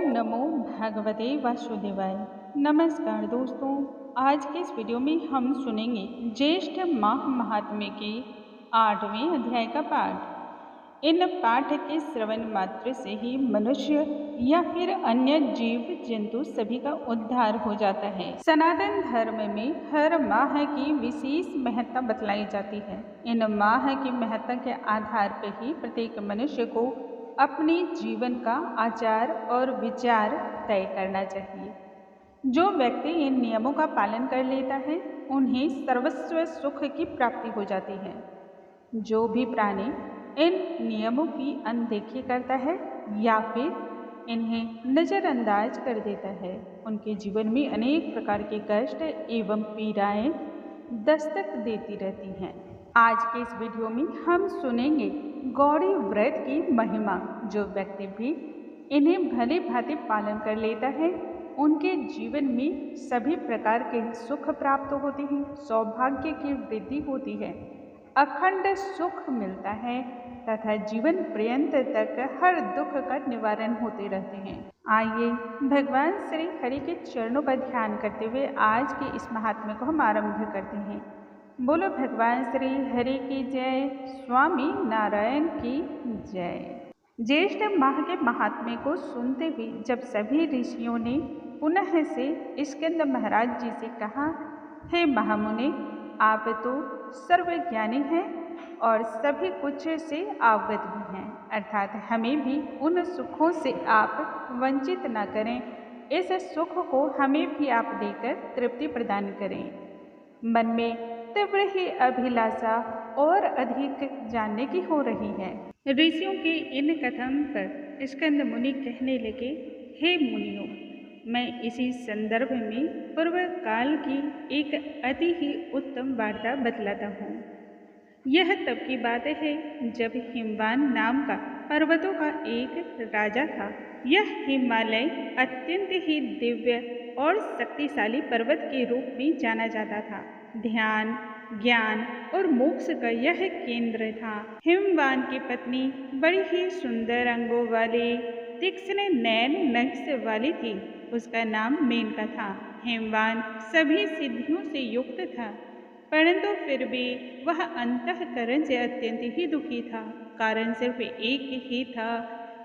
ओम नमो भगवते वासुदेवाय। नमस्कार दोस्तों, आज के इस वीडियो में हम सुनेंगे ज्येष्ठ माह महात्म्य के 8वें अध्याय का पाठ। इन पाठ के श्रवण मात्र से ही मनुष्य या फिर अन्य जीव जंतु सभी का उद्धार हो जाता है। सनातन धर्म में हर माह की विशेष महत्ता बतलाई जाती है। इन माह की महत्ता के आधार पर ही प्रत्येक मनुष्य को अपने जीवन का आचार और विचार तय करना चाहिए। जो व्यक्ति इन नियमों का पालन कर लेता है उन्हें सर्वस्व सुख की प्राप्ति हो जाती है। जो भी प्राणी इन नियमों की अनदेखी करता है या फिर इन्हें नज़रअंदाज कर देता है, उनके जीवन में अनेक प्रकार के कष्ट एवं पीड़ाएं दस्तक देती रहती हैं। आज के इस वीडियो में हम सुनेंगे गौरी व्रत की महिमा। जो व्यक्ति भी इन्हें भली भांति पालन कर लेता है उनके जीवन में सभी प्रकार के सुख प्राप्त होते हैं, सौभाग्य की वृद्धि होती है, अखंड सुख मिलता है तथा जीवन पर्यंत तक हर दुख का निवारण होते रहते हैं। आइए भगवान श्री हरि के चरणों पर ध्यान करते हुए आज के इस महात्म्य को हम आरंभ करते हैं। बोलो भगवान श्री हरि की जय, स्वामी नारायण की जय। ज्येष्ठ माह के महात्म्य को सुनते हुए जब सभी ऋषियों ने पुनः से स्कंद महाराज जी से कहा, हे महामुनि, आप तो सर्वज्ञानी हैं और सभी कुछ से अवगत भी हैं, अर्थात हमें भी उन सुखों से आप वंचित न करें। इस सुख को हमें भी आप देकर तृप्ति प्रदान करें। मन में तीव्र ही अभिलाषा और अधिक जानने की हो रही है। ऋषियों के इन कथन पर स्कंद मुनि कहने लगे, हे मुनियों, मैं इसी संदर्भ में पूर्व काल की एक अति ही उत्तम वार्ता बतलाता हूँ। यह तब की बात है जब हिमवान नाम का पर्वतों का एक राजा था। यह हिमालय अत्यंत ही दिव्य और शक्तिशाली पर्वत के रूप में जाना जाता था। ध्यान, ज्ञान और मोक्ष का यह केंद्र था। हिमवान की पत्नी बड़ी ही सुंदर अंगों वाली, तीक्ष्ण नयन नक्श वाली थी। उसका नाम मेनका था। हिमवान सभी सिद्धियों से युक्त था, परंतु फिर भी वह अंतःकरण से अत्यंत ही दुखी था। कारण सिर्फ एक ही था,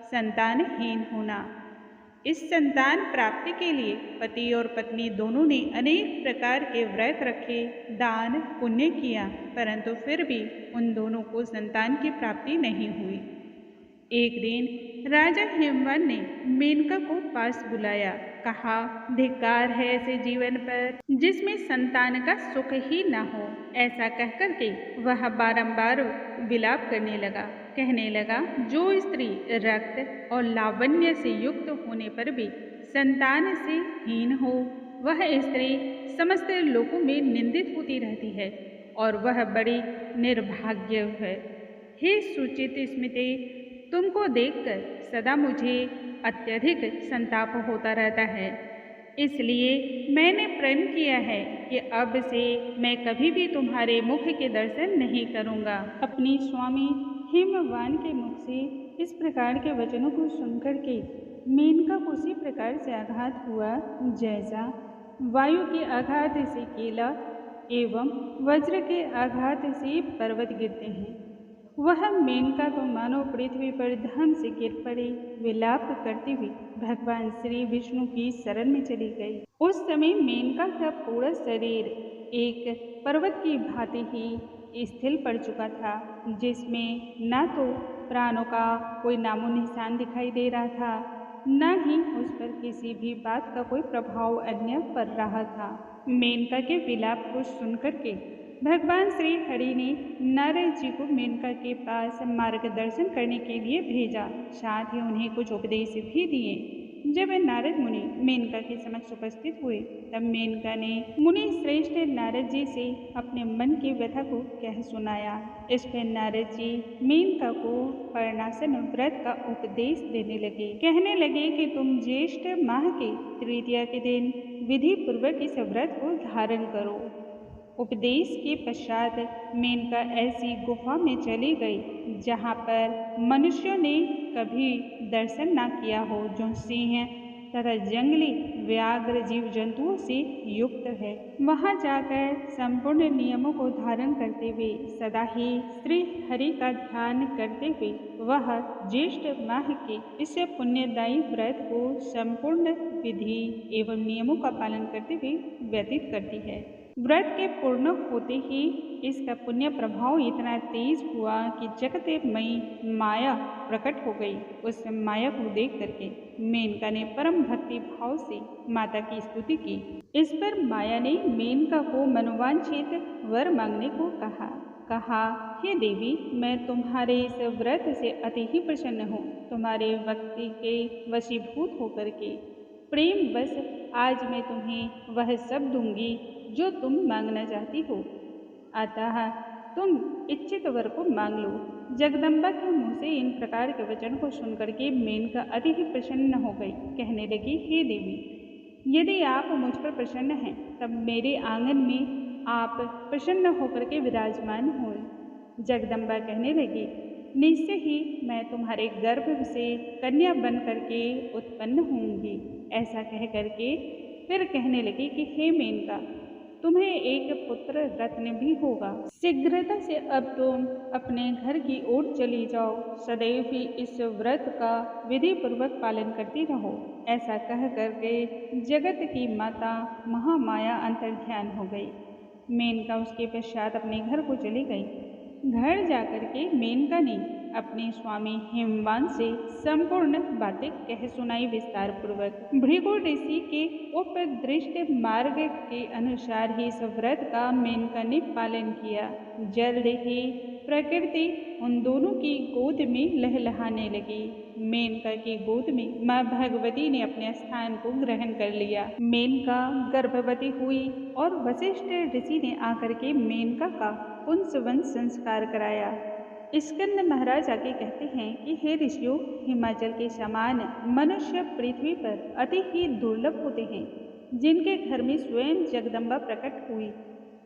संतानहीन होना। इस संतान प्राप्ति के लिए पति और पत्नी दोनों ने अनेक प्रकार के व्रत रखे, दान पुण्य किया, परंतु फिर भी उन दोनों को संतान की प्राप्ति नहीं हुई। एक दिन राजा हिमवान ने मेनका को पास बुलाया, कहा, धिक्कार है ऐसे जीवन पर जिसमें संतान का सुख ही न हो। ऐसा कहकर के वह बारंबार विलाप करने लगा, कहने लगा, जो स्त्री रक्त और लावण्य से युक्त होने पर भी संतान से हीन हो, वह स्त्री समस्त लोकों में निंदित होती रहती है और वह बड़ी निर्भाग्य है। हे सुचित स्मृति, तुमको देखकर सदा मुझे अत्यधिक संताप होता रहता है। इसलिए मैंने प्रण किया है कि अब से मैं कभी भी तुम्हारे मुख के दर्शन नहीं करूँगा। अपने स्वामी हिमवान के मुख से इस प्रकार के वचनों को सुनकर के मेनका को उसी प्रकार से आघात हुआ जैसा वायु के आघात से केला एवं वज्र के आघात से पर्वत गिरते हैं। वह मेनका तो मानो पृथ्वी पर धम से गिर पड़ी। विलाप करती हुई भगवान श्री विष्णु की शरण में चली गई। उस समय मेनका का पूरा शरीर एक पर्वत की भांति ही स्थिर पड़ चुका था, जिसमें न तो प्राणों का कोई नामो निशान दिखाई दे रहा था, न ही उस पर किसी भी बात का कोई प्रभाव अन्य पड़ रहा था। मेनका के विलाप को सुनकर के भगवान श्री हरि ने नारद जी को मेनका के पास मार्गदर्शन करने के लिए भेजा, साथ ही उन्हें कुछ उपदेश भी दिए। जब नारद मुनि मेनका के समक्ष उपस्थित हुए तब मेनका ने मुनि श्रेष्ठ नारद जी से अपने मन की व्यथा को कह सुनाया। इस पर नारद जी मेनका को पर्णासन व्रत का उपदेश देने लगे। कहने लगे कि तुम ज्येष्ठ माह के तृतीया के दिन विधि पूर्वक इस व्रत को धारण करो। उपदेश के पश्चात मेनका ऐसी गुफा में चली गई जहाँ पर मनुष्यों ने कभी दर्शन न किया हो, जो सिंह तथा जंगली व्याघ्र जीव जंतुओं से युक्त है। वहां जाकर संपूर्ण नियमों को धारण करते हुए सदा ही श्री हरि का ध्यान करते हुए वह ज्येष्ठ माह के इस पुण्यदायी व्रत को संपूर्ण विधि एवं नियमों का पालन करते हुए व्यतीत करती है। व्रत के पूर्ण होते ही इसका पुण्य प्रभाव इतना तेज हुआ कि जगतमयी माया प्रकट हो गई। उस माया को देख करके मेनका ने परम भक्ति भाव से माता की स्तुति की। इस पर माया ने मेनका को मनोवांछित वर मांगने को कहा, हे देवी, मैं तुम्हारे इस व्रत से अति ही प्रसन्न हूँ। तुम्हारे भक्ति के वशीभूत होकर के प्रेम बस आज मैं तुम्हें वह सब दूंगी जो तुम मांगना चाहती हो। अतः तुम इच्छित वर को मांग लो। जगदम्बा के मुँह से इन प्रकार के वचन को सुनकर के मेनका अति ही प्रसन्न हो गई। कहने लगी, हे देवी, यदि आप मुझ पर प्रसन्न हैं तब मेरे आंगन में आप प्रसन्न होकर के विराजमान हुए। जगदम्बा कहने लगी, निश्चय ही मैं तुम्हारे गर्भ से कन्या बन करके उत्पन्न होंगी। ऐसा कह करके फिर कहने लगी कि हे मेनका, तुम्हें एक पुत्र रत्न भी होगा। शीघ्रता से अब तुम अपने घर की ओर चली जाओ। सदैव ही इस व्रत का विधि पूर्वक पालन करती रहो। ऐसा कह करके जगत की माता महामाया अंतर्ध्यान हो गई। मेनका उसके पश्चात अपने घर को चली गई। घर जाकर के मेनका ने अपने स्वामी हिमवान से संपूर्ण बातें कह सुनाई विस्तार पूर्वक। भृगु ऋषि के उपदृष्ट मार्ग के अनुसार ही इस व्रत का मेनका ने पालन किया। जल्द ही प्रकृति उन दोनों की गोद में लहलहाने लगी। मेनका की गोद में माँ भगवती ने अपने स्थान को ग्रहण कर लिया। मेनका गर्भवती हुई और वशिष्ठ ऋषि ने आकर के मेनका का पुंसवन संस्कार कराया। स्कंद महाराज आगे कहते हैं कि हे ऋषियों, हिमाचल के समान मनुष्य पृथ्वी पर अति ही दुर्लभ होते हैं, जिनके घर में स्वयं जगदम्बा प्रकट हुई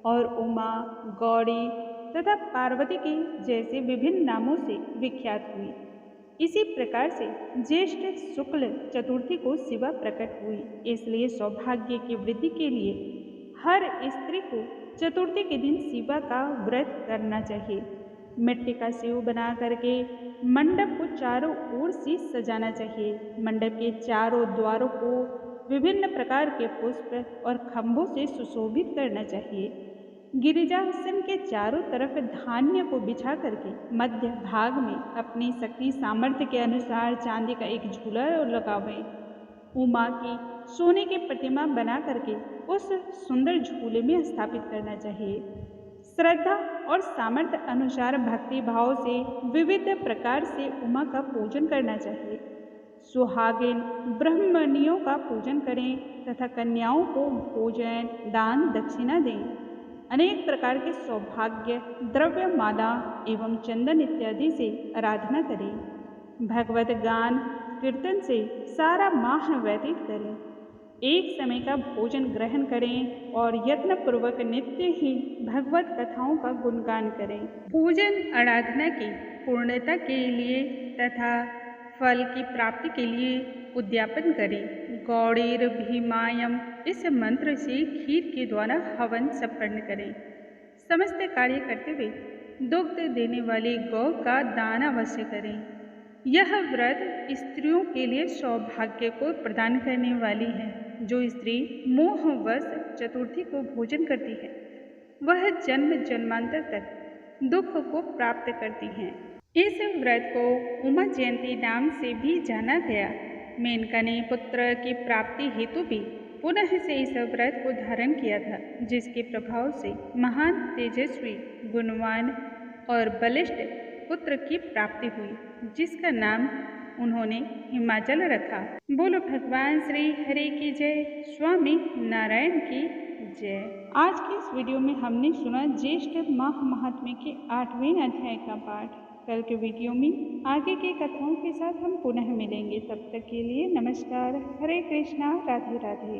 और उमा, गौरी तथा पार्वती के जैसे विभिन्न नामों से विख्यात हुई। इसी प्रकार से ज्येष्ठ शुक्ल चतुर्थी को शिवा प्रकट हुई। इसलिए सौभाग्य की वृद्धि के लिए हर स्त्री को चतुर्थी के दिन शिवा का व्रत करना चाहिए। मिट्टी का शिव बना करके मंडप को चारों ओर से सजाना चाहिए। मंडप के चारों द्वारों को विभिन्न प्रकार के पुष्प और खंभों से सुशोभित करना चाहिए। गिरिजासन के चारों तरफ धान्य को बिछा करके मध्य भाग में अपनी शक्ति सामर्थ्य के अनुसार चांदी का एक झूला लगावें। उमा की सोने की प्रतिमा बना करके उस सुंदर झूले में स्थापित करना चाहिए। श्रद्धा और सामर्थ्य अनुसार भक्ति भाव से विविध प्रकार से उमा का पूजन करना चाहिए। सुहागिन ब्राह्मणियों का पूजन करें तथा कन्याओं को भोजन, दान, दक्षिणा दें। अनेक प्रकार के सौभाग्य द्रव्य, माला एवं चंदन इत्यादि से आराधना करें। भगवत गान कीर्तन से सारा माह व्यतीत करें। एक समय का भोजन ग्रहण करें और यत्नपूर्वक नित्य ही भगवत कथाओं का गुणगान करें। पूजन आराधना की पूर्णता के लिए तथा फल की प्राप्ति के लिए उद्यापन करें। गौड़ीर भीमायम इस मंत्र से खीर के द्वारा हवन संपन्न करें। समस्त कार्य करते हुए दुग्ध देने वाली गौ का दान अवश्य करें। यह व्रत स्त्रियों के लिए सौभाग्य को प्रदान करने वाली है। जो स्त्री मोहवश चतुर्थी को भोजन करती है वह जन्म जन्मांतर तक दुख को प्राप्त करती हैं। इस व्रत को उमा जयंती नाम से भी जाना गया। मेनका ने पुत्र की प्राप्ति हेतु भी पुनः से इस व्रत को धारण किया था, जिसके प्रभाव से महान तेजस्वी, गुणवान और बलिष्ठ पुत्र की प्राप्ति हुई, जिसका नाम उन्होंने हिमाचल रखा। बोलो भगवान श्री हरि की जय, स्वामी नारायण की जय। आज की इस वीडियो में हमने सुना ज्येष्ठ माह महात्म्य के 8वें अध्याय का पाठ। कल के वीडियो में आगे की कथाओं के साथ हम पुनः मिलेंगे। तब तक के लिए नमस्कार। हरे कृष्णा, राधे राधे।